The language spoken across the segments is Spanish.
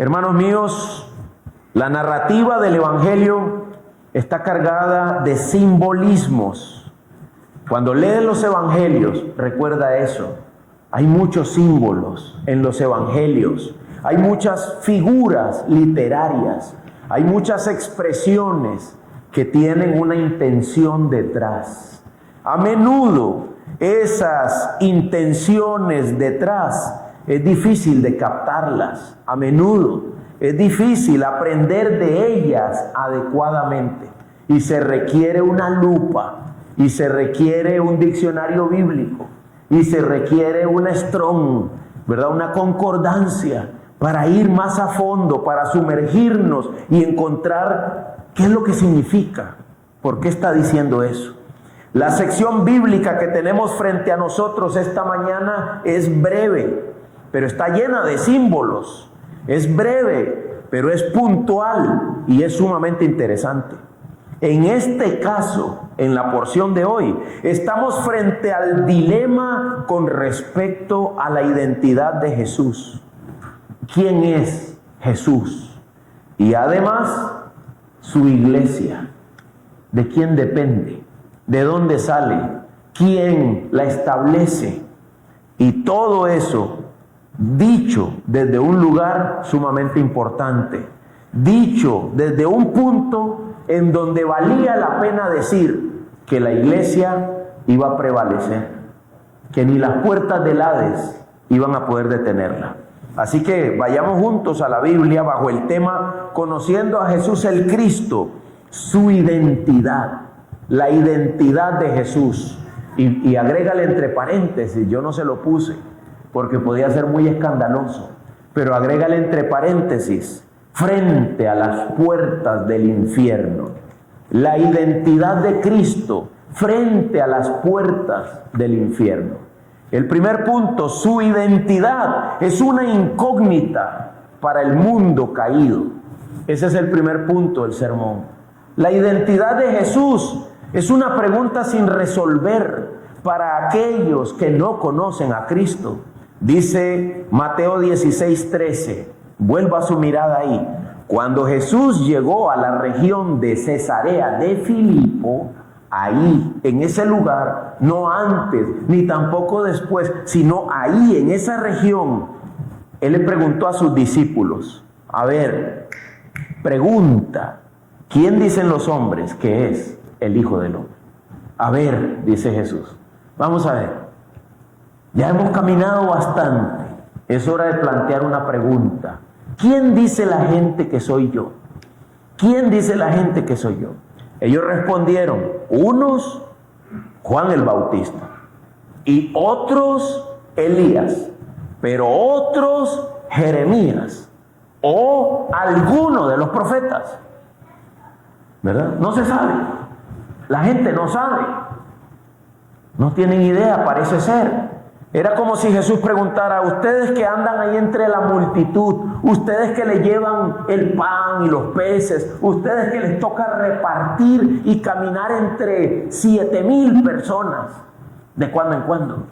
Hermanos míos, la narrativa del Evangelio está cargada de simbolismos. Cuando lees los Evangelios, recuerda eso. Hay muchos símbolos en los Evangelios. Hay muchas figuras literarias. Hay muchas expresiones que tienen una intención detrás. A menudo esas intenciones detrás es difícil de captarlas. A menudo es difícil aprender de ellas adecuadamente. Y se requiere una lupa, y se requiere un diccionario bíblico, y se requiere una Strong, ¿verdad? Una concordancia para ir más a fondo, para sumergirnos y encontrar qué es lo que significa, por qué está diciendo eso. La sección bíblica que tenemos frente a nosotros esta mañana es breve, pero está llena de símbolos. Es breve, pero es puntual y es sumamente interesante. En este caso, en la porción de hoy, estamos frente al dilema con respecto a la identidad de Jesús. ¿Quién es Jesús? Y además, su iglesia. ¿De quién depende? ¿De dónde sale? ¿Quién la establece? Y todo eso dicho desde un lugar sumamente importante. Dicho desde un punto en donde valía la pena decir que la iglesia iba a prevalecer, que ni las puertas del Hades iban a poder detenerla. Así que vayamos juntos a la Biblia bajo el tema Conociendo a Jesús el Cristo, su identidad, la identidad de Jesús. Y agrégale entre paréntesis, yo no se lo puse porque podía ser muy escandaloso, pero agrégale entre paréntesis, frente a las puertas del infierno. La identidad de Cristo frente a las puertas del infierno. El primer punto, su identidad es una incógnita para el mundo caído. Ese es el primer punto del sermón. La identidad de Jesús es una pregunta sin resolver para aquellos que no conocen a Cristo. Dice Mateo 16:13, vuelva su mirada ahí. Cuando Jesús llegó a la región de Cesarea de Filipo, ahí, en ese lugar, no antes, ni tampoco después, sino ahí, en esa región, Él le preguntó a sus discípulos, a ver, pregunta, ¿quién dicen los hombres que es el Hijo del Hombre? A ver, dice Jesús, vamos a ver, ya hemos caminado bastante, es hora de plantear una pregunta. ¿Quién dice la gente que soy yo? ¿Quién dice la gente que soy yo? Ellos respondieron, unos Juan el Bautista y otros Elías, pero otros Jeremías o alguno de los profetas. ¿Verdad? No se sabe. La gente no sabe. No tienen idea, parece ser. Era como si Jesús preguntara, ustedes que andan ahí entre la multitud, ustedes que le llevan el pan y los peces, ustedes que les toca repartir y caminar entre 7,000 personas de cuando en cuando.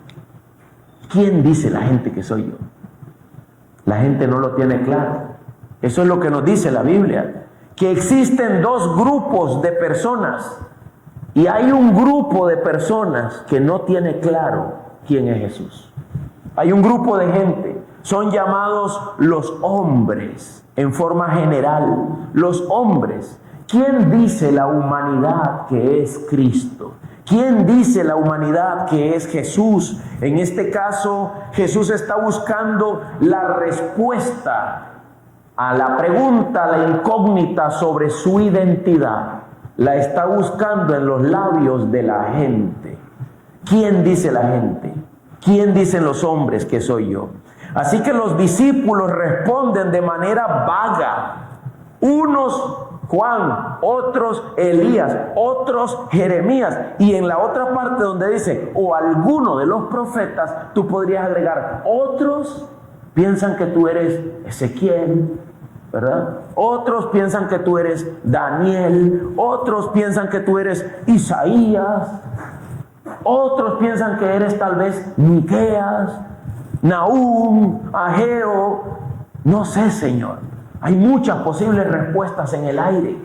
¿Quién dice la gente que soy yo? La gente no lo tiene claro. Eso es lo que nos dice la Biblia, que existen dos grupos de personas y hay un grupo de personas que no tiene claro quién es Jesús. Hay un grupo de gente, son llamados los hombres, en forma general, los hombres. ¿Quién dice la humanidad que es Cristo? ¿Quién dice la humanidad que es Jesús? En este caso, Jesús está buscando la respuesta a la pregunta, la incógnita sobre su identidad. La está buscando en los labios de la gente. ¿Quién dice la gente? ¿Quién dicen los hombres que soy yo? Así que los discípulos responden de manera vaga. Unos Juan, otros Elías, otros Jeremías. Y en la otra parte donde dice, o alguno de los profetas, tú podrías agregar, otros piensan que tú eres Ezequiel, ¿verdad? Otros piensan que tú eres Daniel, otros piensan que tú eres Isaías, otros piensan que eres tal vez Miqueas, Nahum, Ageo, no sé, Señor. Hay muchas posibles respuestas en el aire.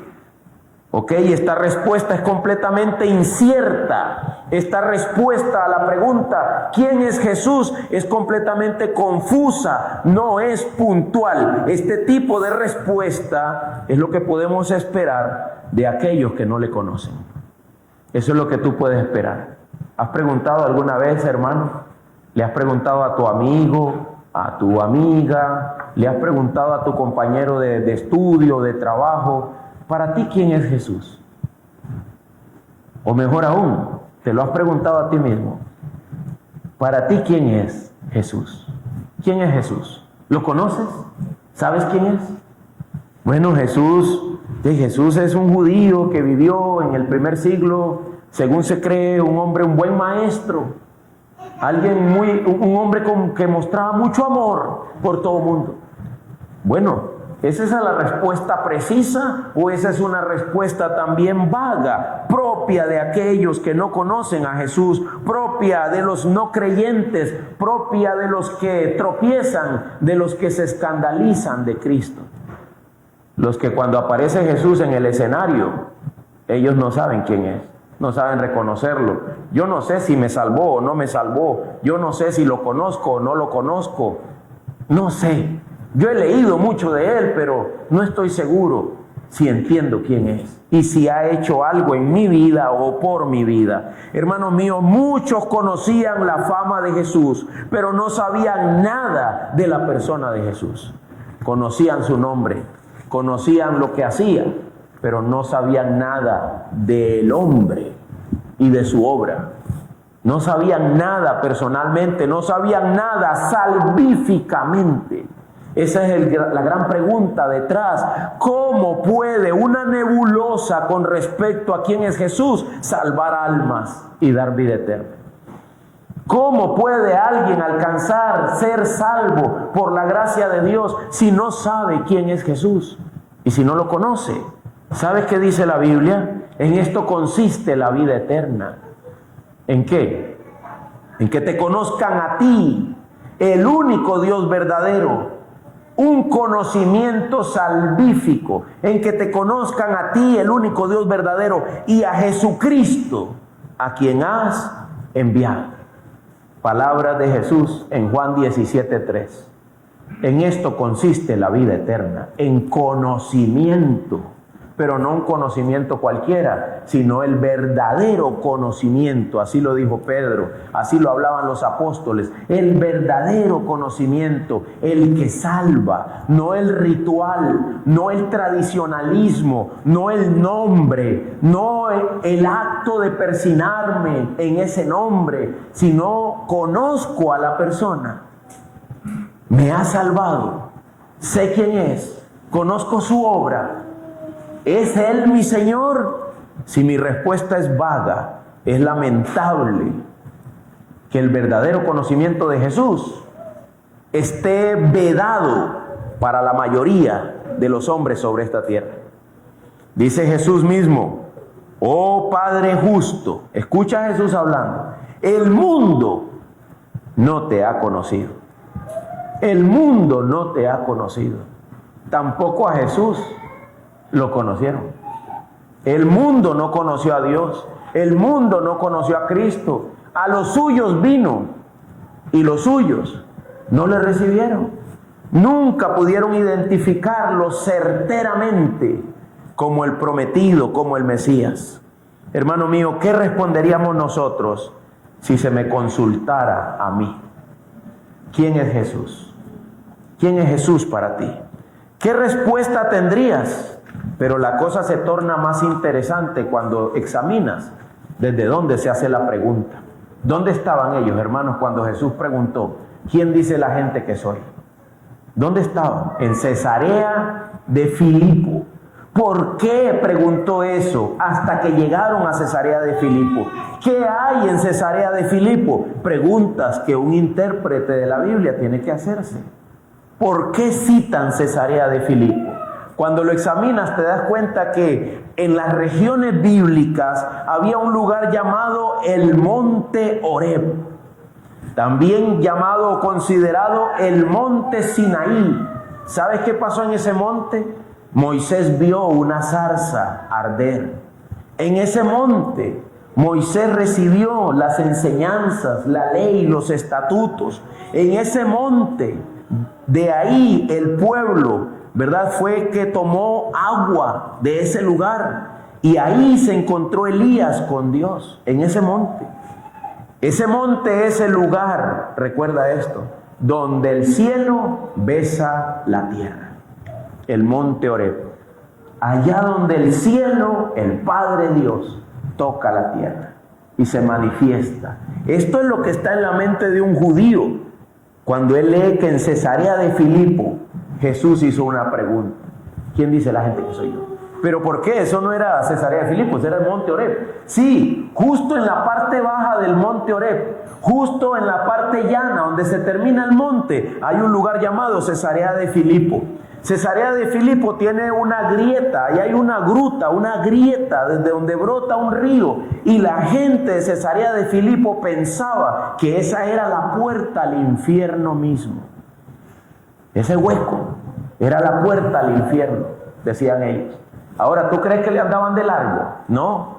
Ok, esta respuesta es completamente incierta. Esta respuesta a la pregunta ¿quién es Jesús? Es completamente confusa, no es puntual. Este tipo de respuesta es lo que podemos esperar de aquellos que no le conocen. Eso es lo que tú puedes esperar. ¿Has preguntado alguna vez, hermano? ¿Le has preguntado a tu amigo, a tu amiga? ¿Le has preguntado a tu compañero de estudio, de trabajo? ¿Para ti quién es Jesús? O mejor aún, te lo has preguntado a ti mismo. ¿Para ti quién es Jesús? ¿Quién es Jesús? ¿Lo conoces? ¿Sabes quién es? Bueno, Jesús es un judío que vivió en el primer siglo, según se cree, un buen maestro, un hombre que mostraba mucho amor por todo el mundo. Bueno, ¿esa es la respuesta precisa o esa es una respuesta también vaga, propia de aquellos que no conocen a Jesús, propia de los no creyentes, propia de los que tropiezan, de los que se escandalizan de Cristo? Los que cuando aparece Jesús en el escenario, ellos no saben quién es, no saben reconocerlo. Yo no sé si me salvó o no me salvó, yo no sé si lo conozco o no lo conozco, no sé. Yo he leído mucho de él, pero no estoy seguro si entiendo quién es y si ha hecho algo en mi vida o por mi vida. Hermanos míos, muchos conocían la fama de Jesús, pero no sabían nada de la persona de Jesús. Conocían su nombre, conocían lo que hacía, pero no sabían nada del hombre y de su obra. No sabían nada personalmente, no sabían nada salvíficamente. Esa es la gran pregunta detrás. ¿Cómo puede una nebulosa con respecto a quién es Jesús salvar almas y dar vida eterna? ¿Cómo puede alguien alcanzar, ser salvo por la gracia de Dios si no sabe quién es Jesús y si no lo conoce? ¿Sabes qué dice la Biblia? En esto consiste la vida eterna. ¿En qué? En que te conozcan a ti, el único Dios verdadero. Un conocimiento salvífico, en que te conozcan a ti, el único Dios verdadero, y a Jesucristo, a quien has enviado. Palabras de Jesús en Juan 17:3. En esto consiste la vida eterna, en conocimiento, pero no un conocimiento cualquiera, sino el verdadero conocimiento. Así lo dijo Pedro, así lo hablaban los apóstoles. El verdadero conocimiento, el que salva, no el ritual, no el tradicionalismo, no el nombre, no el acto de persignarme en ese nombre, sino conozco a la persona. Me ha salvado, sé quién es, conozco su obra. ¿Es Él mi Señor? Si mi respuesta es vaga, es lamentable que el verdadero conocimiento de Jesús esté vedado para la mayoría de los hombres sobre esta tierra. Dice Jesús mismo: oh Padre justo, escucha a Jesús hablando, el mundo no te ha conocido. El mundo no te ha conocido. Tampoco a Jesús lo conocieron. El mundo no conoció a Dios. El mundo no conoció a Cristo. A los suyos vino y los suyos no le recibieron. Nunca pudieron identificarlo certeramente como el prometido, como el Mesías. Hermano mío, ¿qué responderíamos nosotros si se me consultara a mí? ¿Quién es Jesús? ¿Quién es Jesús para ti? ¿Qué respuesta tendrías? Pero la cosa se torna más interesante cuando examinas desde dónde se hace la pregunta. ¿Dónde estaban ellos, hermanos, cuando Jesús preguntó: ¿quién dice la gente que soy? ¿Dónde estaban? En Cesarea de Filipo. ¿Por qué preguntó eso hasta que llegaron a Cesarea de Filipo? ¿Qué hay en Cesarea de Filipo? Preguntas que un intérprete de la Biblia tiene que hacerse. ¿Por qué citan Cesarea de Filipo? Cuando lo examinas te das cuenta que en las regiones bíblicas había un lugar llamado el Monte Horeb, también llamado o considerado el Monte Sinaí. ¿Sabes qué pasó en ese monte? Moisés vio una zarza arder. En ese monte Moisés recibió las enseñanzas, la ley, los estatutos. En ese monte, de ahí el pueblo, ¿verdad? Fue que tomó agua de ese lugar. Y ahí se encontró Elías con Dios, en ese monte. Ese monte es el lugar, recuerda esto, donde el cielo besa la tierra. El monte Oreb. Allá donde el cielo, el Padre Dios, toca la tierra y se manifiesta. Esto es lo que está en la mente de un judío cuando él lee que en Cesarea de Filipo Jesús hizo una pregunta. ¿Quién dice la gente que soy yo? ¿Pero por qué? Eso no era Cesarea de Filipo, era el monte Oreb. Sí, justo en la parte baja del monte Oreb, justo en la parte llana donde se termina el monte, hay un lugar llamado Cesarea de Filipo. Cesarea de Filipo tiene una grieta, y hay una gruta, una grieta desde donde brota un río, y la gente de Cesarea de Filipo pensaba que esa era la puerta al infierno mismo. Ese hueco era la puerta al infierno, decían ellos. Ahora, ¿tú crees que le andaban de largo? No,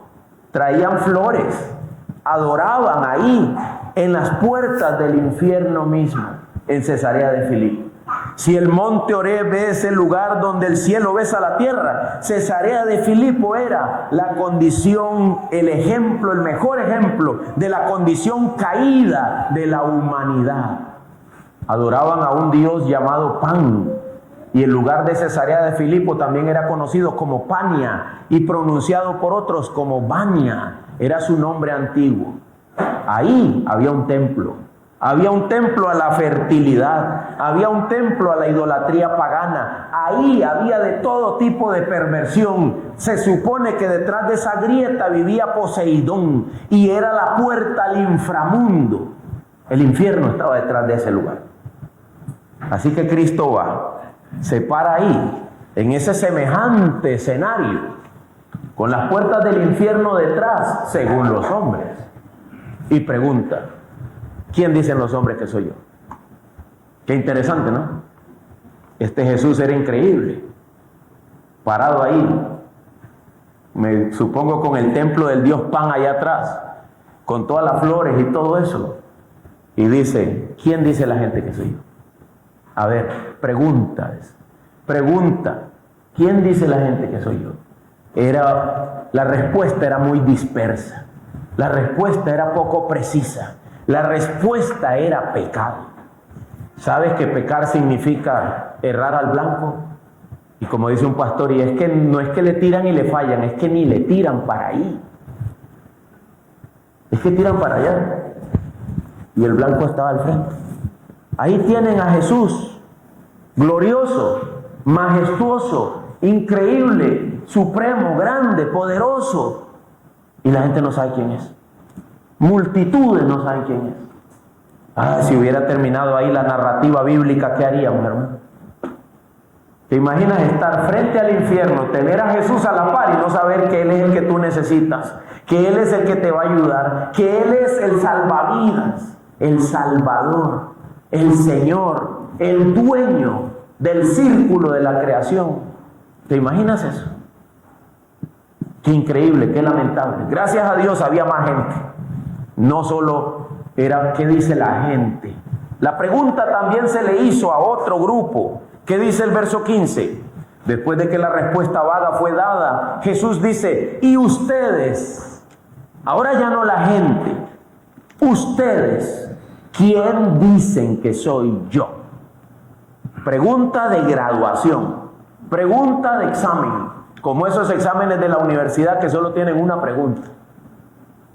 traían flores, adoraban ahí, en las puertas del infierno mismo, en Cesarea de Filipo. Si el monte Oreb es el lugar donde el cielo besa la tierra, Cesarea de Filipo era la condición, el ejemplo, el mejor ejemplo de la condición caída de la humanidad. Adoraban a un Dios llamado Pan, y el lugar de Cesarea de Filipo también era conocido como Pania y pronunciado por otros como Bania, era su nombre antiguo. Ahí había un templo. Había un templo a la fertilidad, había un templo a la idolatría pagana, ahí había de todo tipo de perversión. Se supone que detrás de esa grieta vivía Poseidón y era la puerta al inframundo. El infierno estaba detrás de ese lugar. Así que Cristo va, se para ahí, en ese semejante escenario, con las puertas del infierno detrás, según los hombres, y pregunta: ¿quién dicen los hombres que soy yo? Qué interesante, ¿no? Este Jesús era increíble. Parado ahí, me supongo con el templo del Dios Pan allá atrás, con todas las flores y todo eso. Y dice: ¿quién dice la gente que soy yo? A ver, pregunta. ¿Quién dice la gente que soy yo? La respuesta era muy dispersa. La respuesta era poco precisa. La respuesta era pecado. ¿Sabes que pecar significa errar al blanco? Y como dice un pastor, y es que no es que le tiran y le fallan, es que ni le tiran para ahí. Es que tiran para allá. Y el blanco estaba al frente. Ahí tienen a Jesús, glorioso, majestuoso, increíble, supremo, grande, poderoso. Y la gente no sabe quién es. Multitudes no saben quién es. Si hubiera terminado ahí la narrativa bíblica, ¿qué haríamos, hermano? ¿Te imaginas estar frente al infierno, tener a Jesús a la par y no saber que Él es el que tú necesitas, que Él es el que te va a ayudar, que Él es el salvavidas, el Salvador, el Señor, el dueño del círculo de la creación? ¿Te imaginas eso? Qué increíble, qué lamentable. Gracias a Dios había más gente. No solo era ¿qué dice la gente? La pregunta también se le hizo a otro grupo. ¿Qué dice el verso 15? Después de que la respuesta vaga fue dada, Jesús dice: ¿y ustedes? Ahora ya no la gente. Ustedes, ¿quién dicen que soy yo? Pregunta de graduación, pregunta de examen, como esos exámenes de la universidad que solo tienen una pregunta.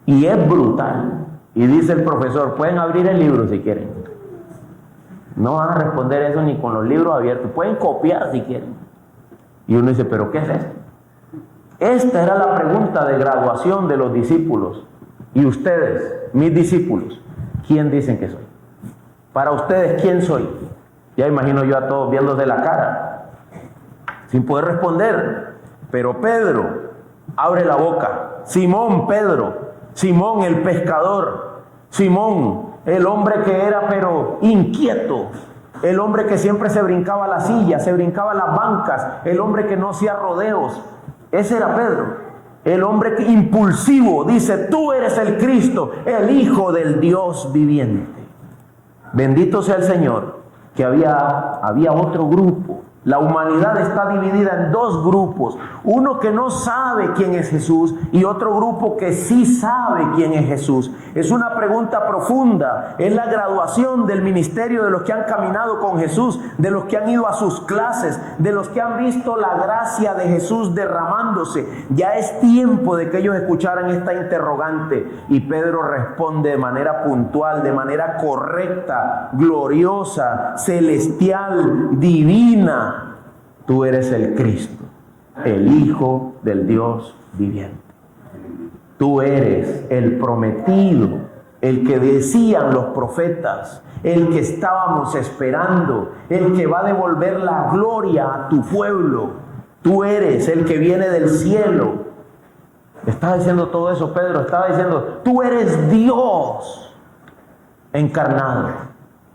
Y es brutal. Y dice el profesor: pueden abrir el libro si quieren. No van a responder eso ni con los libros abiertos. Pueden copiar si quieren. Y uno dice: ¿pero qué es esto? Esta era la pregunta de graduación de los discípulos. Y ustedes, mis discípulos, ¿quién dicen que soy? Para ustedes, ¿quién soy? Ya imagino yo a todos viéndose la cara, sin poder responder. Pero Pedro abre la boca. Simón Pedro, Simón el pescador, Simón el hombre que era pero inquieto, el hombre que siempre se brincaba las sillas, se brincaba las bancas, el hombre que no hacía rodeos. Ese era Pedro. El hombre impulsivo dice: tú eres el Cristo, el Hijo del Dios viviente. Bendito sea el Señor, que había otro grupo. La humanidad está dividida en dos grupos. Uno que no sabe quién es Jesús y otro grupo que sí sabe quién es Jesús. Es una pregunta profunda. Es la graduación del ministerio de los que han caminado con Jesús, de los que han ido a sus clases, de los que han visto la gracia de Jesús derramándose. Ya es tiempo de que ellos escucharan esta interrogante. Y Pedro responde de manera puntual, de manera correcta, gloriosa, celestial, divina. Tú eres el Cristo, el Hijo del Dios viviente. Tú eres el prometido, el que decían los profetas, el que estábamos esperando, el que va a devolver la gloria a tu pueblo. Tú eres el que viene del cielo. Estaba diciendo todo eso Pedro, estaba diciendo: tú eres Dios encarnado.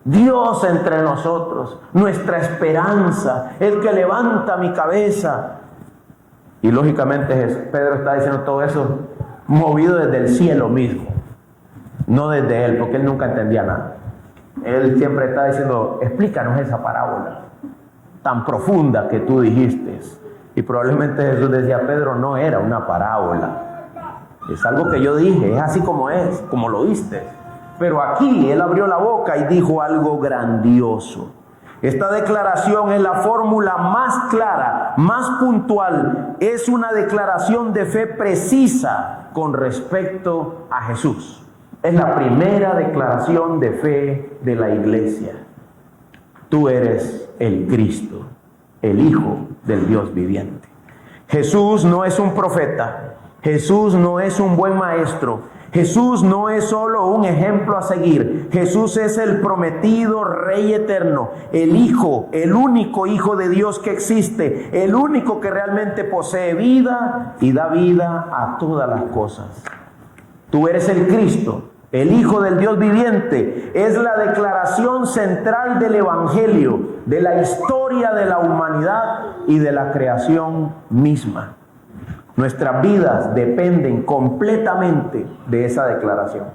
Dios entre nosotros, nuestra esperanza, el que levanta mi cabeza. Y lógicamente Pedro está diciendo todo eso movido desde el cielo mismo, no desde él, porque él nunca entendía nada. Él siempre está diciendo: explícanos esa parábola tan profunda que tú dijiste. Y probablemente Jesús decía: Pedro, no era una parábola, es algo que yo dije, es así como es, como lo oíste. Pero aquí él abrió la boca y dijo algo grandioso. Esta declaración es la fórmula más clara, más puntual. Es una declaración de fe precisa con respecto a Jesús. Es la primera declaración de fe de la iglesia. Tú eres el Cristo, el Hijo del Dios viviente. Jesús no es un profeta. Jesús no es un buen maestro. Jesús no es solo un ejemplo a seguir. Jesús es el prometido Rey eterno, el Hijo, el único Hijo de Dios que existe, el único que realmente posee vida y da vida a todas las cosas. Tú eres el Cristo, el Hijo del Dios viviente. Es la declaración central del Evangelio, de la historia de la humanidad y de la creación misma. Nuestras vidas dependen completamente de esa declaración.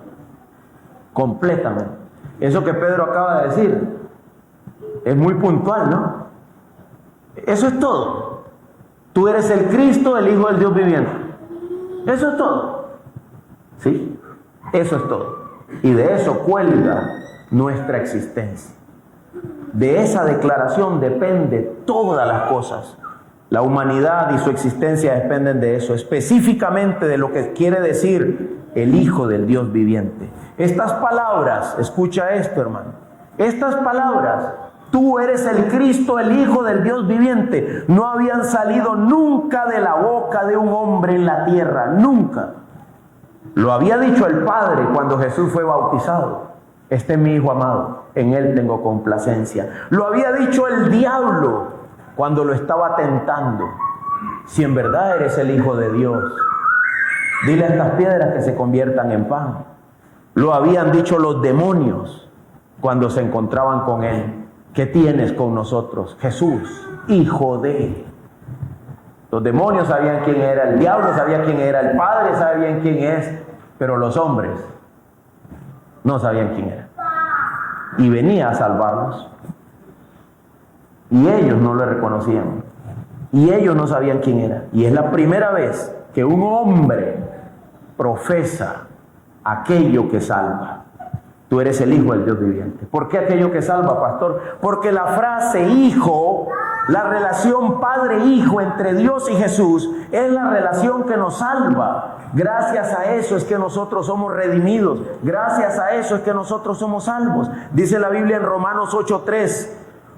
Completamente. Eso que Pedro acaba de decir es muy puntual, ¿no? Eso es todo. Tú eres el Cristo, el Hijo del Dios viviente. Eso es todo. ¿Sí? Eso es todo. Y de eso cuelga nuestra existencia. De esa declaración depende todas las cosas. La humanidad y su existencia dependen de eso, específicamente de lo que quiere decir el Hijo del Dios viviente. Estas palabras, escucha esto, hermano, estas palabras: tú eres el Cristo, el Hijo del Dios viviente, no habían salido nunca de la boca de un hombre en la tierra, nunca. Lo había dicho el Padre cuando Jesús fue bautizado: este es mi Hijo amado, en él tengo complacencia. Lo había dicho el diablo cuando lo estaba tentando: si en verdad eres el Hijo de Dios, dile a estas piedras que se conviertan en pan. Lo habían dicho los demonios cuando se encontraban con él: ¿qué tienes con nosotros, Jesús, hijo de? Los demonios sabían quién era, el diablo sabía quién era, el Padre sabía quién es, pero los hombres no sabían quién era. Y venía a salvarlos. Y ellos no lo reconocían. Y ellos no sabían quién era. Y es la primera vez que un hombre profesa aquello que salva. Tú eres el Hijo del Dios viviente. ¿Por qué aquello que salva, pastor? Porque la frase hijo, la relación padre-hijo entre Dios y Jesús, es la relación que nos salva. Gracias a eso es que nosotros somos redimidos. Gracias a eso es que nosotros somos salvos. Dice la Biblia en Romanos 8:3: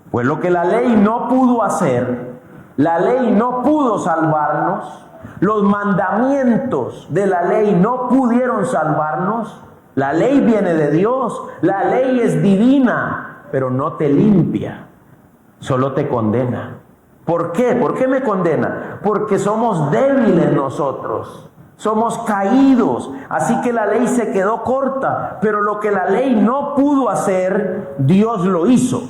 pues lo que la ley no pudo hacer, la ley no pudo salvarnos, los mandamientos de la ley no pudieron salvarnos. La ley viene de Dios, la ley es divina, pero no te limpia, solo te condena. ¿Por qué? ¿Por qué me condena? Porque somos débiles nosotros, somos caídos, así que la ley se quedó corta, pero lo que la ley no pudo hacer, Dios lo hizo.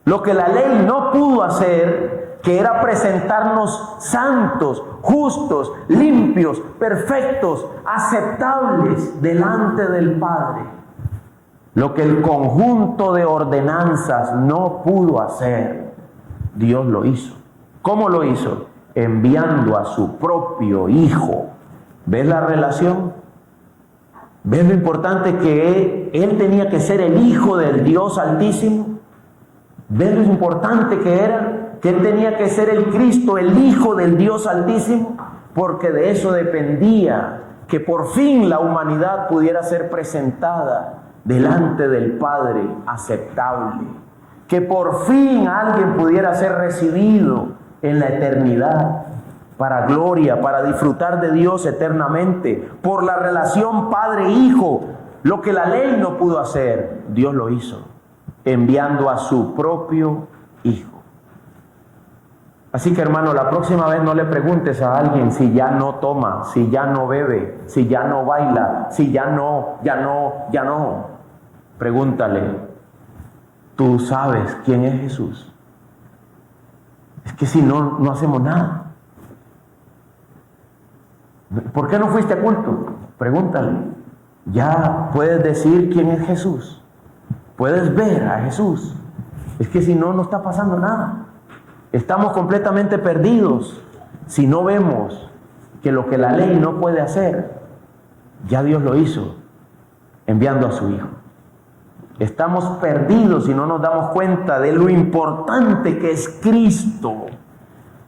Lo que la ley no pudo hacer, que era presentarnos santos, justos, limpios, perfectos, aceptables delante del Padre. Lo que el conjunto de ordenanzas no pudo hacer, Dios lo hizo. ¿Cómo lo hizo? Enviando a su propio Hijo. ¿Ves la relación? ¿Ves lo importante que Él tenía que ser el Hijo del Dios Altísimo? ¿Ves lo importante que era? Que Él tenía que ser el Cristo, el Hijo del Dios Altísimo, porque de eso dependía que por fin la humanidad pudiera ser presentada delante del Padre aceptable, que por fin alguien pudiera ser recibido en la eternidad para gloria, para disfrutar de Dios eternamente, por la relación Padre-Hijo. Lo que la ley no pudo hacer, Dios lo hizo, enviando a su propio Hijo. Así que, hermano, la próxima vez no le preguntes a alguien si ya no toma, si ya no bebe, si ya no baila, si ya no. Pregúntale, ¿tú sabes quién es Jesús? Es que si no, no hacemos nada. ¿Por qué no fuiste a culto? Pregúntale. Ya puedes decir quién es Jesús. Puedes ver a Jesús. Es que si no, no está pasando nada. Estamos completamente perdidos si no vemos que lo que la ley no puede hacer, ya Dios lo hizo, enviando a su Hijo. Estamos perdidos si no nos damos cuenta de lo importante que es Cristo.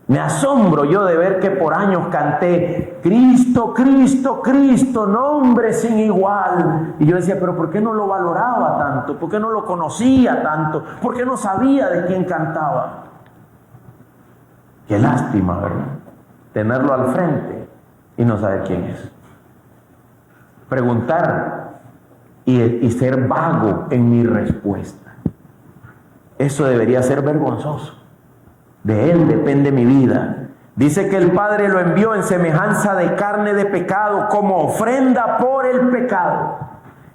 Me asombro yo de ver que por años canté Cristo, Cristo, Cristo, nombre sin igual. Y yo decía, pero ¿por qué no lo valoraba tanto? ¿Por qué no lo conocía tanto? ¿Por qué no sabía de quién cantaba? Qué lástima, ¿verdad? Tenerlo al frente y no saber quién es. Preguntar y ser vago en mi respuesta. Eso debería ser vergonzoso. De Él depende mi vida. Dice que el Padre lo envió en semejanza de carne de pecado, como ofrenda por el pecado.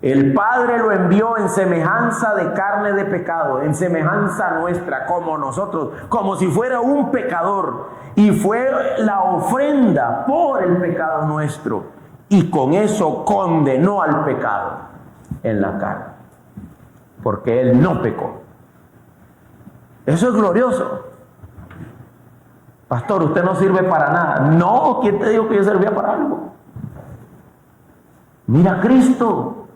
El Padre lo envió en semejanza de carne de pecado, en semejanza nuestra, como nosotros, como si fuera un pecador. Y fue la ofrenda por el pecado nuestro. Y con eso condenó al pecado en la carne. Porque Él no pecó. Eso es glorioso. Pastor, usted no sirve para nada. No, ¿quién te dijo que yo servía para algo? Mira a Cristo.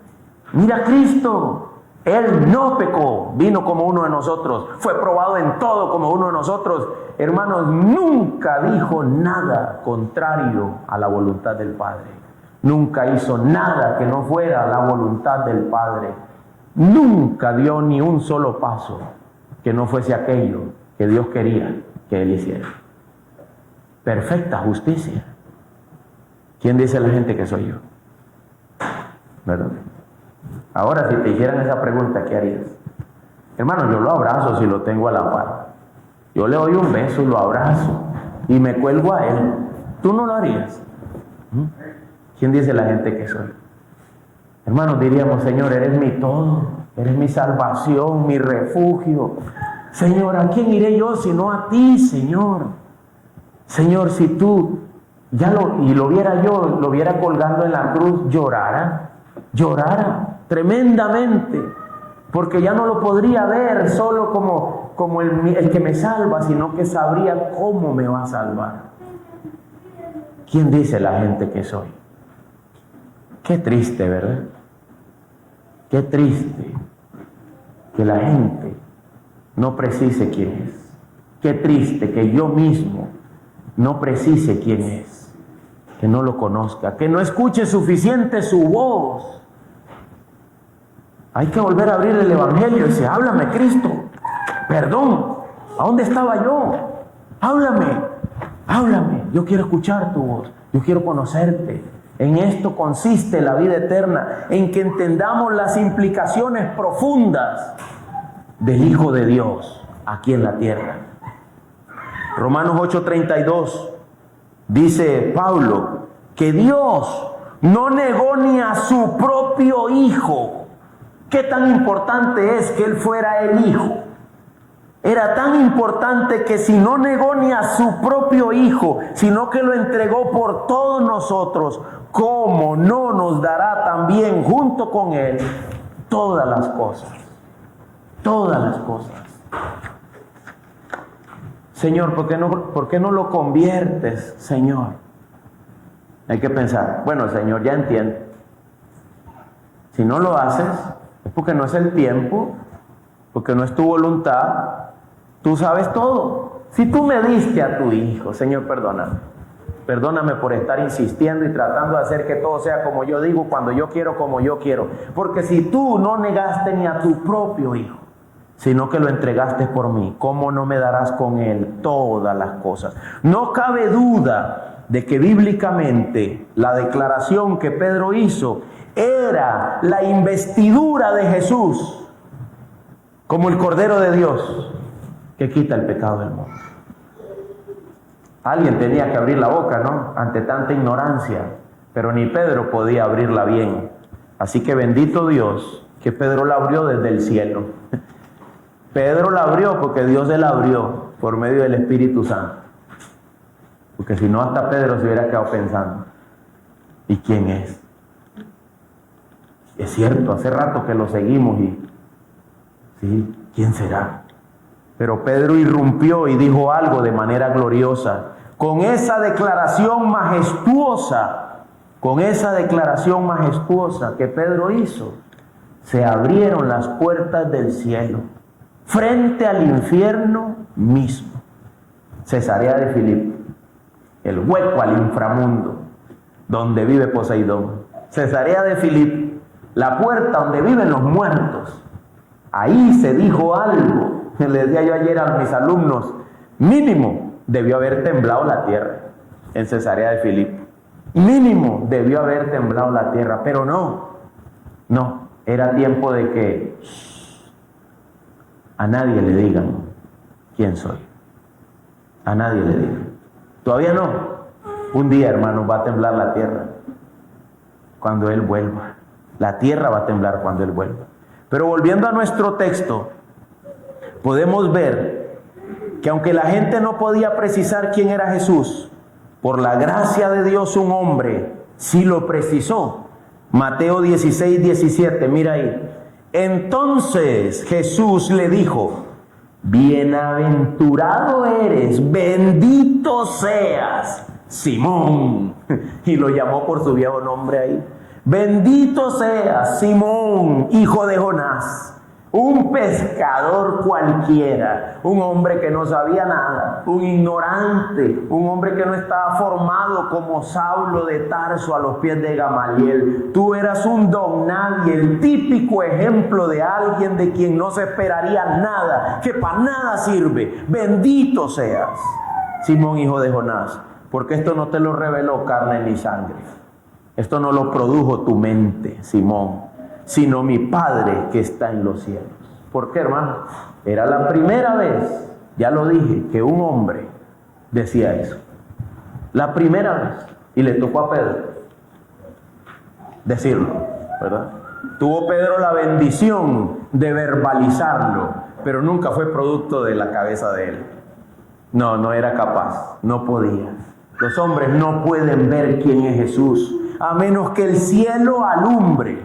Mira a Cristo. Él no pecó. Vino como uno de nosotros. Fue probado en todo como uno de nosotros. Hermanos, nunca dijo nada contrario a la voluntad del Padre. Nunca hizo nada que no fuera la voluntad del Padre. Nunca dio ni un solo paso que no fuese aquello que Dios quería que Él hiciera. Perfecta justicia. ¿Quién dice la gente que soy yo? ¿Verdad? Ahora, si te hicieran esa pregunta, ¿qué harías? Hermano, yo lo abrazo si lo tengo a la par. Yo le doy un beso y lo abrazo y me cuelgo a él. ¿Tú no lo harías? ¿Quién dice la gente que soy? Hermanos, diríamos, Señor, eres mi todo, eres mi salvación, mi refugio. Señor, ¿a quién iré yo sino a ti, Señor? Señor, si tú lo viera yo, lo viera colgando en la cruz, llorara tremendamente, porque ya no lo podría ver solo como el que me salva, sino que sabría cómo me va a salvar. ¿Quién dice la gente que soy? Qué triste, ¿verdad? Qué triste que la gente no precise quién es. Qué triste que yo mismo no precise quién es, que no lo conozca, que no escuche suficiente su voz. Hay que volver a abrir el Evangelio y decir, háblame, Cristo, perdón, ¿a dónde estaba yo? Háblame, yo quiero escuchar tu voz, yo quiero conocerte. En esto consiste la vida eterna, en que entendamos las implicaciones profundas del Hijo de Dios aquí en la tierra. Romanos 8:32 dice Pablo que Dios no negó ni a su propio Hijo. ¿Qué tan importante es que Él fuera el Hijo? Era tan importante que si no negó ni a su propio Hijo, sino que lo entregó por todos nosotros, ¿cómo no nos dará también junto con Él todas las cosas? Todas las cosas. Señor, ¿por qué no lo conviertes, Señor? Hay que pensar, bueno, Señor, ya entiendo. Si no lo haces, es porque no es el tiempo, porque no es tu voluntad. Tú sabes todo. Si tú me diste a tu Hijo, Señor, perdóname. Perdóname por estar insistiendo y tratando de hacer que todo sea como yo digo, cuando yo quiero, como yo quiero. Porque si tú no negaste ni a tu propio Hijo, sino que lo entregaste por mí, ¿cómo no me darás con Él todas las cosas? No cabe duda de que bíblicamente la declaración que Pedro hizo era la investidura de Jesús como el Cordero de Dios que quita el pecado del mundo. Alguien tenía que abrir la boca, ¿no? Ante tanta ignorancia, pero ni Pedro podía abrirla bien. Así que bendito Dios que Pedro la abrió desde el cielo. Pedro la abrió porque Dios se la abrió por medio del Espíritu Santo. Porque si no, hasta Pedro se hubiera quedado pensando, ¿y quién es? Es cierto, hace rato que lo seguimos y sí, ¿quién será? Pero Pedro irrumpió y dijo algo de manera gloriosa. Con esa declaración majestuosa que Pedro hizo, se abrieron las puertas del cielo, frente al infierno mismo. Cesarea de Filipo, el hueco al inframundo, donde vive Poseidón. Cesarea de Filipo, la puerta donde viven los muertos. Ahí se dijo algo. Le decía yo ayer a mis alumnos, mínimo debió haber temblado la tierra en Cesarea de Filipo. Mínimo debió haber temblado la tierra, pero no, era tiempo de que a nadie le digan quién soy. A nadie le digan. Todavía no. Un día, hermanos, va a temblar la tierra cuando Él vuelva. La tierra va a temblar cuando Él vuelva. Pero volviendo a nuestro texto, podemos ver que aunque la gente no podía precisar quién era Jesús, por la gracia de Dios un hombre sí lo precisó. Mateo 16, 17, mira ahí. Entonces Jesús le dijo, bienaventurado eres, bendito seas, Simón. Y lo llamó por su viejo nombre ahí. Bendito seas, Simón, hijo de Jonás. Un pescador cualquiera, un hombre que no sabía nada, un ignorante, un hombre que no estaba formado como Saulo de Tarso a los pies de Gamaliel. Tú eras un don nadie, el típico ejemplo de alguien de quien no se esperaría nada, que para nada sirve. Bendito seas, Simón, hijo de Jonás, porque esto no te lo reveló carne ni sangre. Esto no lo produjo tu mente, Simón, sino mi Padre que está en los cielos. ¿Por qué, hermano? Era la primera vez, ya lo dije, que un hombre decía eso. La primera vez. Y le tocó a Pedro decirlo, ¿verdad? Tuvo Pedro la bendición de verbalizarlo, pero nunca fue producto de la cabeza de él. No era capaz, no podía. Los hombres no pueden ver quién es Jesús, a menos que el cielo alumbre,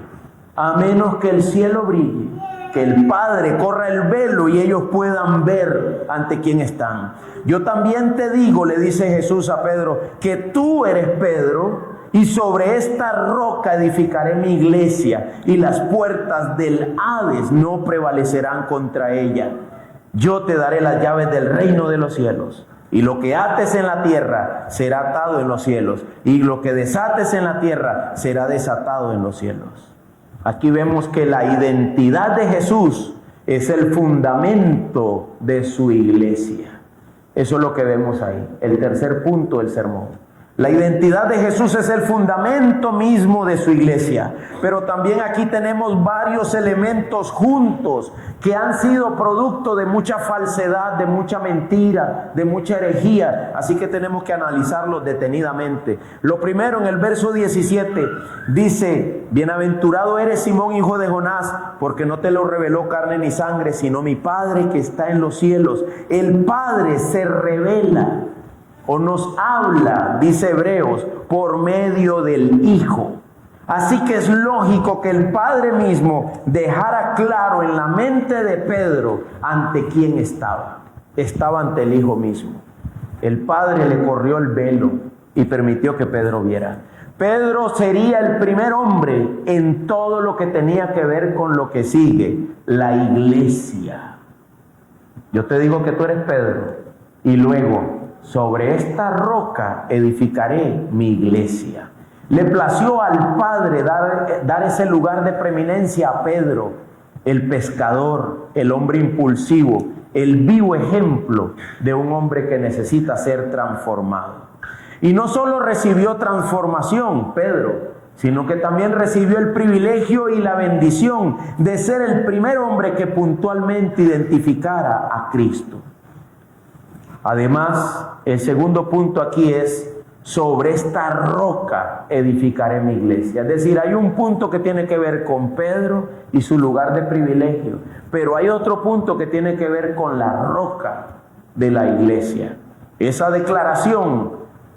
a menos que el cielo brille, que el Padre corra el velo y ellos puedan ver ante quién están. Yo también te digo, le dice Jesús a Pedro, que tú eres Pedro, y sobre esta roca edificaré mi iglesia, y las puertas del Hades no prevalecerán contra ella. Yo te daré las llaves del reino de los cielos, y lo que ates en la tierra será atado en los cielos, y lo que desates en la tierra será desatado en los cielos. Aquí vemos que la identidad de Jesús es el fundamento de su iglesia. Eso es lo que vemos ahí, el tercer punto del sermón. La identidad de Jesús es el fundamento mismo de su iglesia. Pero también aquí tenemos varios elementos juntos que han sido producto de mucha falsedad, de mucha mentira, de mucha herejía. Así que tenemos que analizarlos detenidamente. Lo primero, en el verso 17, dice: bienaventurado eres, Simón, hijo de Jonás, porque no te lo reveló carne ni sangre, sino mi Padre que está en los cielos. El Padre se revela o nos habla, dice Hebreos, por medio del Hijo. Así que es lógico que el Padre mismo dejara claro en la mente de Pedro ante quién estaba. Estaba ante el Hijo mismo. El Padre le corrió el velo y permitió que Pedro viera. Pedro sería el primer hombre en todo lo que tenía que ver con lo que sigue, la iglesia. Yo te digo que tú eres Pedro, y luego: sobre esta roca edificaré mi iglesia. Le plació al Padre dar ese lugar de preeminencia a Pedro, el pescador, el hombre impulsivo, el vivo ejemplo de un hombre que necesita ser transformado. Y no solo recibió transformación Pedro, sino que también recibió el privilegio y la bendición de ser el primer hombre que puntualmente identificara a Cristo. Además, el segundo punto aquí es: sobre esta roca edificaré mi iglesia. Es decir, hay un punto que tiene que ver con Pedro y su lugar de privilegio, pero hay otro punto que tiene que ver con la roca de la iglesia. Esa declaración,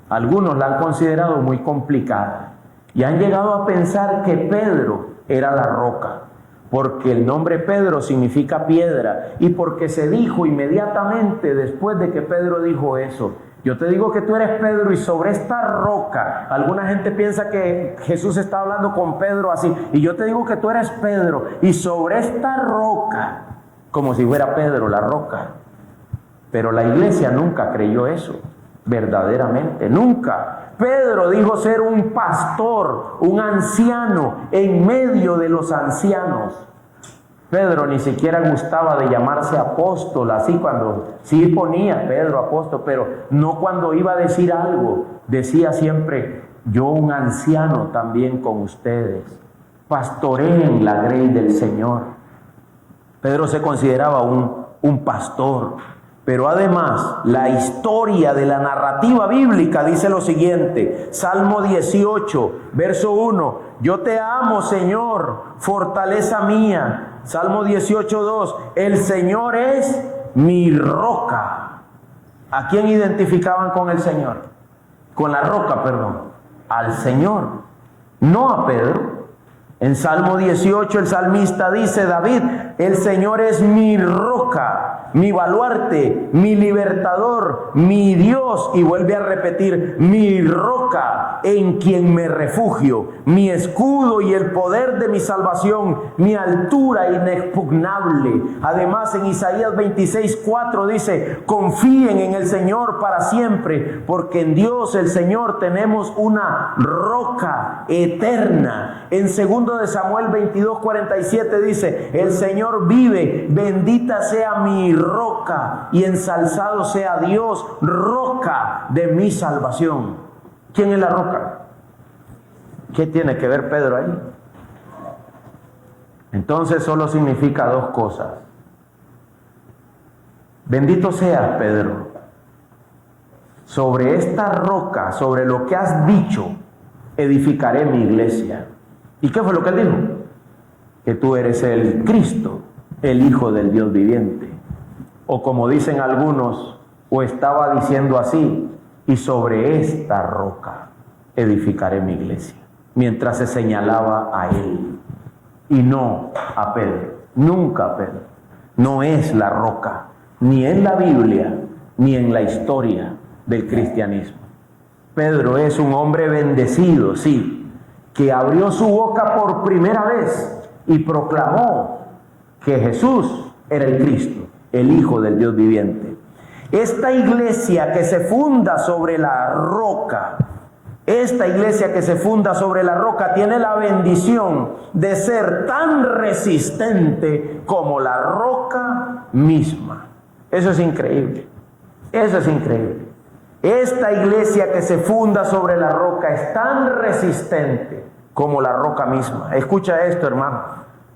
algunos la han considerado muy complicada y han llegado a pensar que Pedro era la roca, porque el nombre Pedro significa piedra, y porque se dijo inmediatamente después de que Pedro dijo eso: yo te digo que tú eres Pedro, y sobre esta roca. Alguna gente piensa que Jesús está hablando con Pedro así: y yo te digo que tú eres Pedro, y sobre esta roca, como si fuera Pedro la roca. Pero la iglesia nunca creyó eso, verdaderamente, nunca. Pedro dijo ser un pastor, un anciano en medio de los ancianos. Pedro ni siquiera gustaba de llamarse apóstol, así cuando sí ponía Pedro apóstol, pero no cuando iba a decir algo. Decía siempre: yo, un anciano también con ustedes, pastoreen la grey del Señor. Pedro se consideraba un pastor. Pero además, la historia de la narrativa bíblica dice lo siguiente: Salmo 18, verso 1: yo te amo, Señor, fortaleza mía. Salmo 18, 2: el Señor es mi roca. ¿A quién identificaban con el Señor? Con la roca, perdón. Al Señor, no a Pedro. En Salmo 18 el salmista dice, David: el Señor es mi roca, mi baluarte, mi libertador, mi Dios. Y vuelve a repetir: mi roca en quien me refugio, mi escudo y el poder de mi salvación, mi altura inexpugnable. Además, en Isaías 26:4 dice: confíen en el Señor para siempre, porque en Dios el Señor tenemos una roca eterna. En 2 de Samuel 22:47 dice: el Señor vive, bendita sea mi roca y ensalzado sea Dios, roca de mi salvación. ¿Quién es la roca? ¿Qué tiene que ver Pedro ahí? Entonces solo significa dos cosas. Bendito seas, Pedro, sobre esta roca, sobre lo que has dicho, edificaré mi iglesia. ¿Y qué fue lo que él dijo? Que tú eres el Cristo, el Hijo del Dios viviente. O como dicen algunos, o estaba diciendo así: y sobre esta roca edificaré mi iglesia. Mientras se señalaba a él y no a Pedro. Nunca a Pedro. No es la roca, ni en la Biblia, ni en la historia del cristianismo. Pedro es un hombre bendecido, sí, que abrió su boca por primera vez y proclamó que Jesús era el Cristo, el Hijo del Dios viviente. Esta iglesia que se funda sobre la roca, tiene la bendición de ser tan resistente como la roca misma. Eso es increíble. Eso es increíble. Esta iglesia que se funda sobre la roca es tan resistente como la roca misma. Escucha esto, hermano.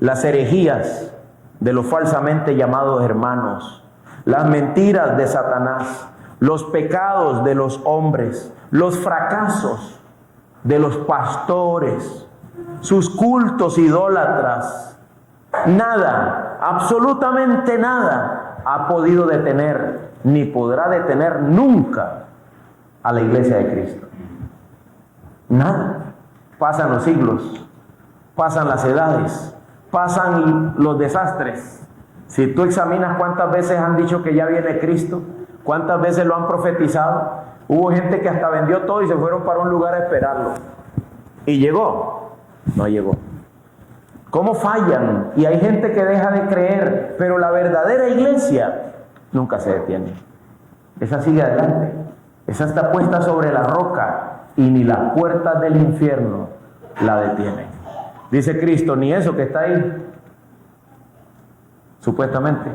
Las herejías de los falsamente llamados hermanos, las mentiras de Satanás, los pecados de los hombres, los fracasos de los pastores, sus cultos idólatras, nada, absolutamente nada ha podido detener ni podrá detener nunca a la iglesia de Cristo. Nada. Pasan los siglos, pasan las edades, pasan los desastres. Si tú examinas cuántas veces han dicho que ya viene Cristo, cuántas veces lo han profetizado, hubo gente que hasta vendió todo y se fueron para un lugar a esperarlo. ¿Y llegó? No llegó. ¿Cómo fallan? Y hay gente que deja de creer, pero la verdadera iglesia nunca se detiene. Esa sigue adelante. Esa está puesta sobre la roca y ni las puertas del infierno la detienen. Dice Cristo, ni eso que está ahí, supuestamente,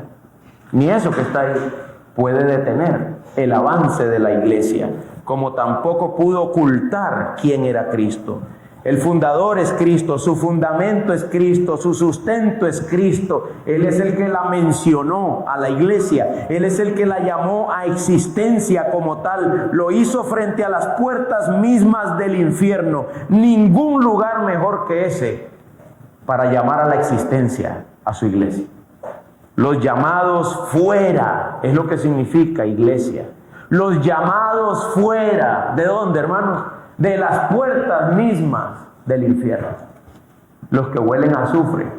ni eso que está ahí puede detener el avance de la iglesia, como tampoco pudo ocultar quién era Cristo. El fundador es Cristo, su fundamento es Cristo, su sustento es Cristo. Él es el que la mencionó a la iglesia, Él es el que la llamó a existencia como tal, lo hizo frente a las puertas mismas del infierno. Ningún lugar mejor que ese para llamar a la existencia a su iglesia. Los llamados fuera, es lo que significa iglesia. Los llamados fuera, ¿de dónde, hermanos? De las puertas mismas del infierno. Los que huelen a azufre.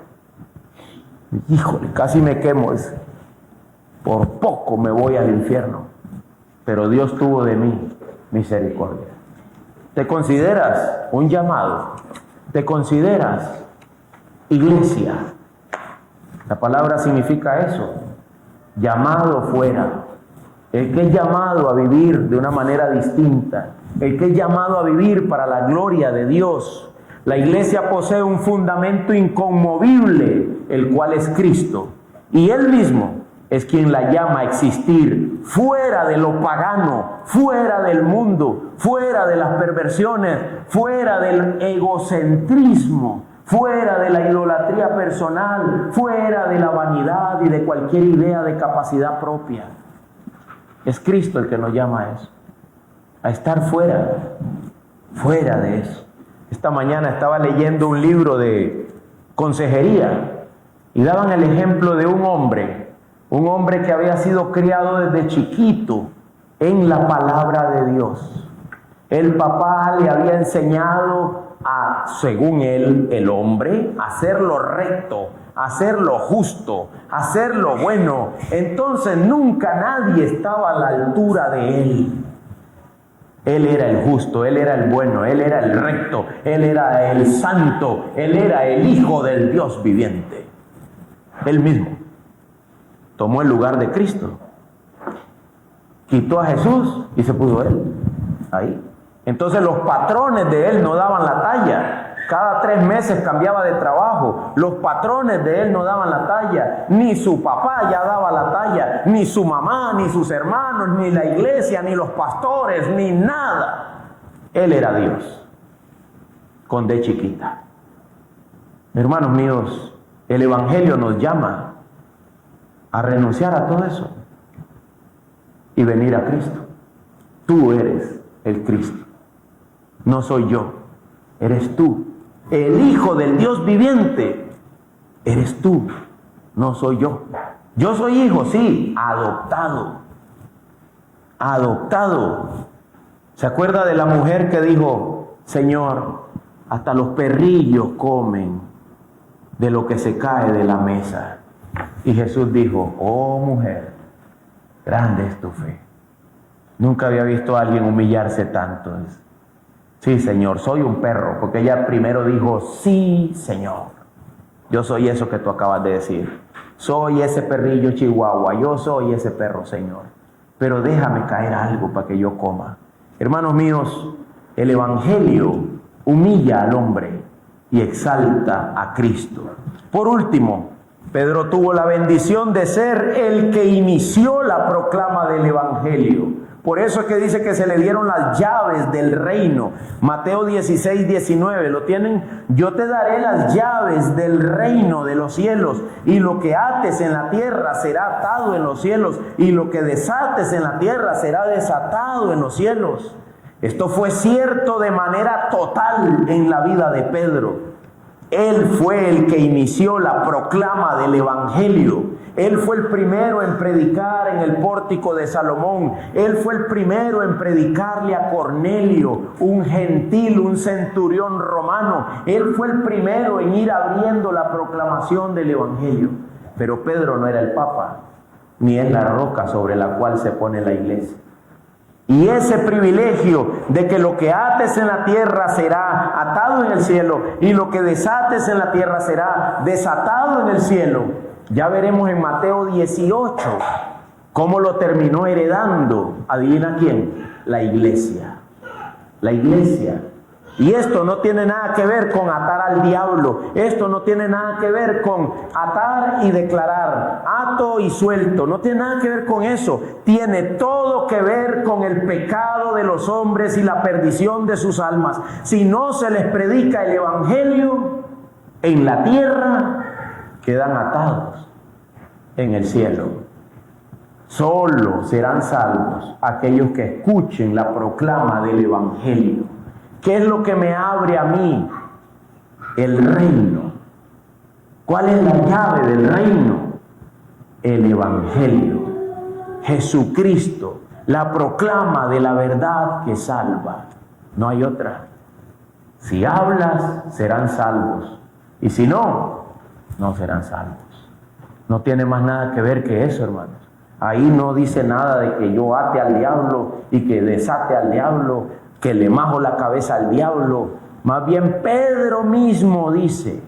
Híjole, casi me quemo. Por poco me voy al infierno. Pero Dios tuvo de mí misericordia. ¿Te consideras un llamado? ¿Te consideras iglesia? La palabra significa eso. Llamado fuera. El que es llamado a vivir de una manera distinta, el que es llamado a vivir para la gloria de Dios. La iglesia posee un fundamento inconmovible, el cual es Cristo. Y Él mismo es quien la llama a existir fuera de lo pagano, fuera del mundo, fuera de las perversiones, fuera del egocentrismo, fuera de la idolatría personal, fuera de la vanidad y de cualquier idea de capacidad propia. Es Cristo el que nos llama a eso, a estar fuera de eso. Esta mañana estaba leyendo un libro de consejería y daban el ejemplo de un hombre que había sido criado desde chiquito en la palabra de Dios. El papá le había enseñado a, según él, el hombre, a hacer lo recto, a hacer lo justo, a hacer lo bueno. Entonces nunca nadie estaba a la altura de él. Él era el justo, él era el bueno, él era el recto, él era el santo, él era el Hijo del Dios viviente. Él mismo tomó el lugar de Cristo, quitó a Jesús y se puso él ahí. Entonces los patrones de él no daban la talla. Cada 3 meses cambiaba de trabajo. Los patrones de él no daban la talla. Ni su papá ya daba la talla. Ni su mamá, ni sus hermanos, ni la iglesia, ni los pastores, ni nada. Él era Dios. Con D chiquita. Hermanos míos, el Evangelio nos llama a renunciar a todo eso y venir a Cristo. Tú eres el Cristo. No soy yo. Eres tú. El Hijo del Dios viviente, eres tú, no soy yo. Yo soy hijo, sí, adoptado. Adoptado. ¿Se acuerda de la mujer que dijo, Señor, hasta los perrillos comen de lo que se cae de la mesa? Y Jesús dijo, oh mujer, grande es tu fe. Nunca había visto a alguien humillarse tanto. Sí, Señor, soy un perro, porque ella primero dijo, sí, Señor, yo soy eso que tú acabas de decir. Soy ese perrillo chihuahua, yo soy ese perro, Señor. Pero déjame caer algo para que yo coma. Hermanos míos, el Evangelio humilla al hombre y exalta a Cristo. Por último, Pedro tuvo la bendición de ser el que inició la proclama del Evangelio. Por eso es que dice que se le dieron las llaves del reino. Mateo 16, 19, ¿lo tienen? Yo te daré las llaves del reino de los cielos, y lo que ates en la tierra será atado en los cielos, y lo que desates en la tierra será desatado en los cielos. Esto fue cierto de manera total en la vida de Pedro. Él fue el que inició la proclama del evangelio. Él fue el primero en predicar en el pórtico de Salomón. Él fue el primero en predicarle a Cornelio, un gentil, un centurión romano. Él fue el primero en ir abriendo la proclamación del evangelio. Pero Pedro no era el papa, ni es la roca sobre la cual se pone la iglesia. Y ese privilegio de que lo que ates en la tierra será atado en el cielo, y lo que desates en la tierra será desatado en el cielo. Ya veremos en Mateo 18 cómo lo terminó heredando. ¿Adivina quién? La iglesia. La iglesia. Y esto no tiene nada que ver con atar al diablo. Esto no tiene nada que ver con atar y declarar, ato y suelto. No tiene nada que ver con eso. Tiene todo que ver con el pecado de los hombres y la perdición de sus almas. Si no se les predica el evangelio en la tierra, quedan atados en el cielo. Solo serán salvos aquellos que escuchen la proclama del evangelio. ¿Qué es lo que me abre a mí? El reino. ¿Cuál es la llave del reino? El evangelio. Jesucristo, la proclama de la verdad que salva. No hay otra. Si hablas, serán salvos. Y si no, no serán salvos. No tiene más nada que ver que eso, hermanos. Ahí no dice nada de que yo ate al diablo y que desate al diablo, que le majo la cabeza al diablo. Más bien Pedro mismo dice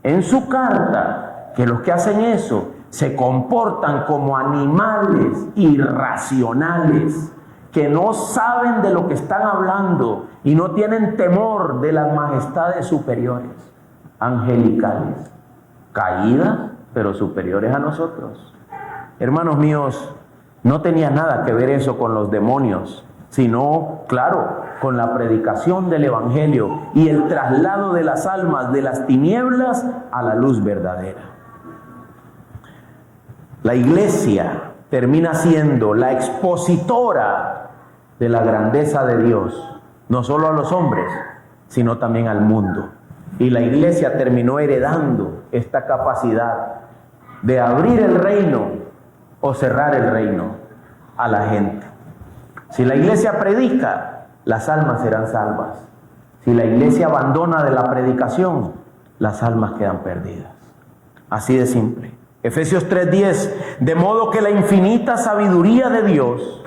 en su carta que los que hacen eso se comportan como animales irracionales, que no saben de lo que están hablando y no tienen temor de las majestades superiores, angelicales, caídas, pero superiores a nosotros. Hermanos míos, no tenía nada que ver eso con los demonios, sino, claro, con la predicación del evangelio y el traslado de las almas de las tinieblas a la luz verdadera. La iglesia termina siendo la expositora de la grandeza de Dios, no solo a los hombres, sino también al mundo. Y la iglesia terminó heredando esta capacidad de abrir el reino o cerrar el reino a la gente. Si la iglesia predica, las almas serán salvas. Si la iglesia abandona de la predicación, las almas quedan perdidas. Así de simple. Efesios 3:10, de modo que la infinita sabiduría de Dios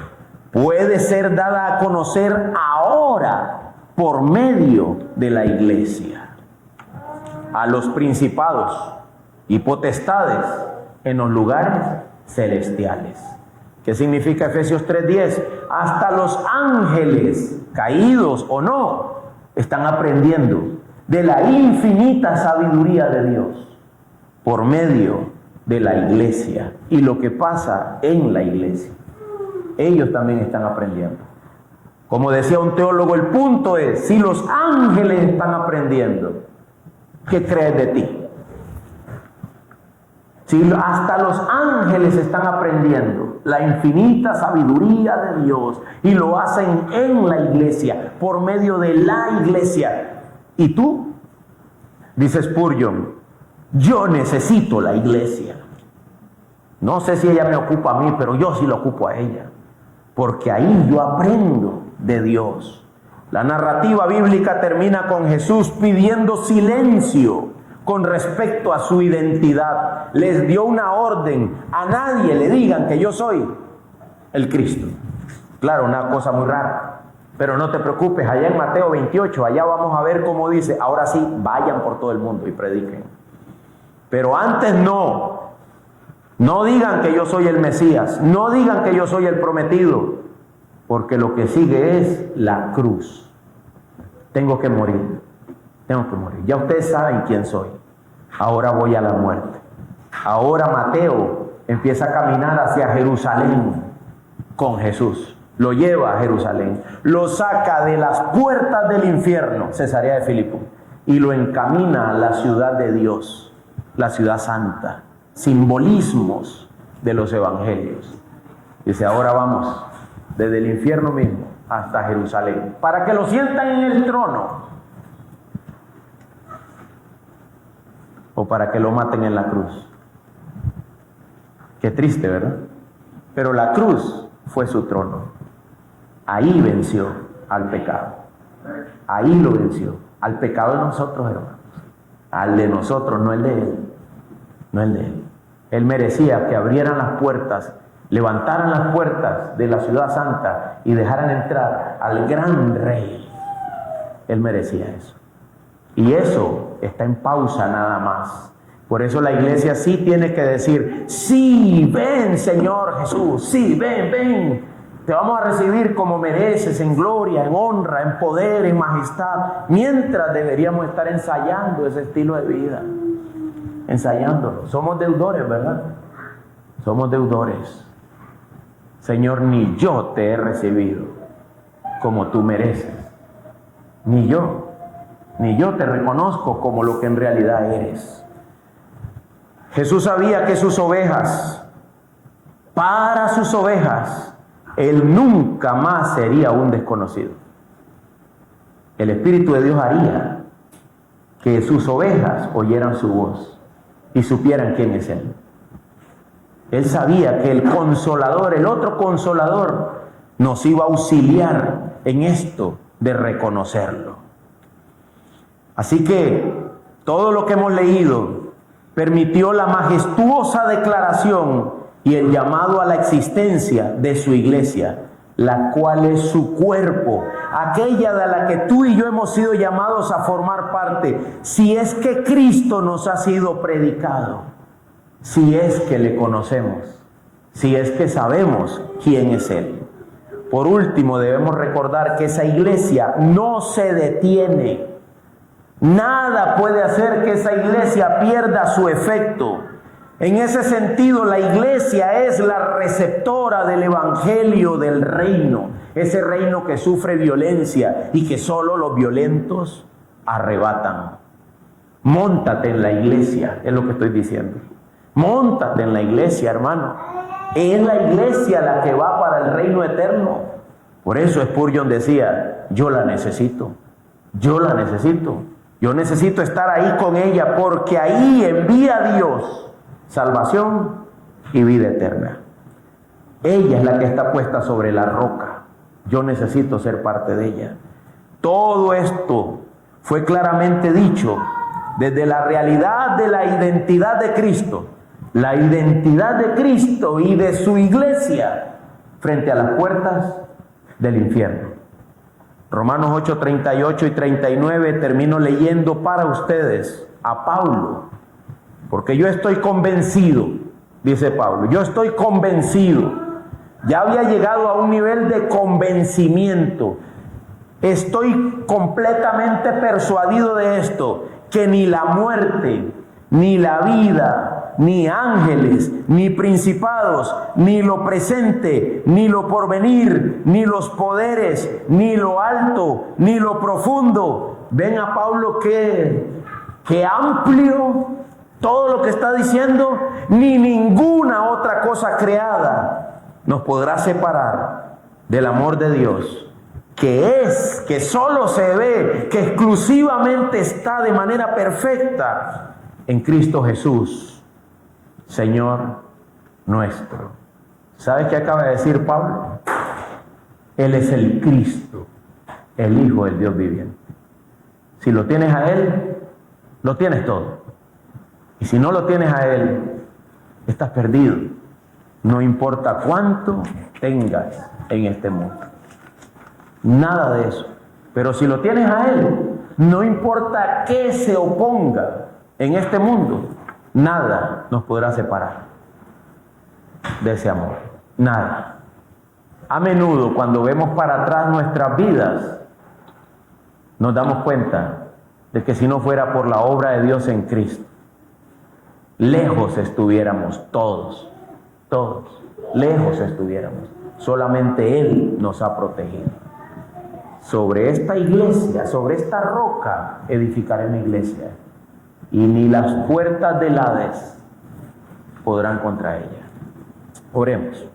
puede ser dada a conocer ahora por medio de la iglesia a los principados y potestades en los lugares celestiales. ¿Qué significa Efesios 3:10? Hasta los ángeles, caídos o no, están aprendiendo de la infinita sabiduría de Dios por medio de la iglesia y lo que pasa en la iglesia. Ellos también están aprendiendo. Como decía un teólogo, el punto es, si los ángeles están aprendiendo, ¿qué crees de ti? Si hasta los ángeles están aprendiendo la infinita sabiduría de Dios y lo hacen en la iglesia, por medio de la iglesia. ¿Y tú? Dice Spurgeon, yo necesito la iglesia. No sé si ella me ocupa a mí, pero yo sí lo ocupo a ella. Porque ahí yo aprendo de Dios. La narrativa bíblica termina con Jesús pidiendo silencio con respecto a su identidad. Les dio una orden: a nadie le digan que yo soy el Cristo. Claro, una cosa muy rara, pero no te preocupes, allá en Mateo 28, allá vamos a ver cómo dice, ahora sí, vayan por todo el mundo y prediquen. Pero antes no digan que yo soy el Mesías, no digan que yo soy el prometido, porque lo que sigue es la cruz. Tengo que morir. Ya ustedes saben quién soy. Ahora voy a la muerte. Ahora Mateo empieza a caminar hacia Jerusalén con Jesús. lo lleva a Jerusalén, lo saca de las puertas del infierno, Cesarea de Filipo, y lo encamina a la ciudad de Dios, la ciudad santa, simbolismos de los evangelios. Dice, ahora vamos desde el infierno mismo hasta Jerusalén, para que lo sientan en el trono, o para que lo maten en la cruz. Qué triste, ¿verdad? Pero la cruz fue su trono. Ahí venció al pecado. Ahí lo venció. Al pecado de nosotros, hermanos. Al de nosotros, no el de él. No el de él. Él merecía que abrieran las puertas, levantaran las puertas de la ciudad santa y dejaran entrar al gran rey. Él merecía eso. Y eso está en pausa nada más. Por eso la iglesia sí tiene que decir, sí, ven Señor Jesús, sí, ven, ven. Te vamos a recibir como mereces, en gloria, en honra, en poder, en majestad. Mientras deberíamos estar ensayando ese estilo de vida. Ensayándolo. Somos deudores, ¿verdad? Somos deudores. Señor, ni yo te he recibido como tú mereces. Ni yo te reconozco como lo que en realidad eres. Jesús sabía que sus ovejas, para sus ovejas, Él nunca más sería un desconocido. El Espíritu de Dios haría que sus ovejas oyeran su voz y supieran quién es Él. Él sabía que el Consolador, el otro Consolador, nos iba a auxiliar en esto de reconocerlo. Así que todo lo que hemos leído permitió la majestuosa declaración y el llamado a la existencia de su iglesia, la cual es su cuerpo, aquella de la que tú y yo hemos sido llamados a formar parte, si es que Cristo nos ha sido predicado, si es que le conocemos, si es que sabemos quién es Él. Por último, debemos recordar que esa iglesia no se detiene. Nada puede hacer que esa iglesia pierda su efecto. En ese sentido, la iglesia es la receptora del evangelio del reino. Ese reino que sufre violencia y que solo los violentos arrebatan. Móntate en la iglesia, es lo que estoy diciendo. Móntate en la iglesia, hermano. Es la iglesia la que va para el reino eterno. Por eso Spurgeon decía, yo la necesito. Yo la necesito. Yo necesito estar ahí con ella porque ahí envía Dios salvación y vida eterna. Ella es la que está puesta sobre la roca. Yo necesito ser parte de ella. Todo esto fue claramente dicho desde la realidad de la identidad de Cristo. La identidad de Cristo y de su iglesia frente a las puertas del infierno. Romanos 8, 38 y 39 termino leyendo para ustedes a Pablo, porque yo estoy convencido, dice Pablo, yo estoy convencido, ya había llegado a un nivel de convencimiento, estoy completamente persuadido de esto, que ni la muerte, ni la vida, ni ángeles, ni principados, ni lo presente, ni lo porvenir, ni los poderes, ni lo alto, ni lo profundo. Ven a Pablo que amplio todo lo que está diciendo, ni ninguna otra cosa creada nos podrá separar del amor de Dios, que solo se ve, que exclusivamente está de manera perfecta en Cristo Jesús, Señor nuestro. ¿Sabes qué acaba de decir Pablo? Él es el Cristo, el Hijo del Dios viviente. Si lo tienes a Él, lo tienes todo. Y si no lo tienes a Él, estás perdido. No importa cuánto tengas en este mundo. Nada de eso. Pero si lo tienes a Él, no importa qué se oponga en este mundo, nada nos podrá separar de ese amor. Nada. A menudo, cuando vemos para atrás nuestras vidas, nos damos cuenta de que si no fuera por la obra de Dios en Cristo, lejos estuviéramos todos, lejos estuviéramos. Solamente Él nos ha protegido. Sobre esta iglesia, sobre esta roca, edificaré mi iglesia. Y ni las puertas del Hades podrán contra ella. Oremos.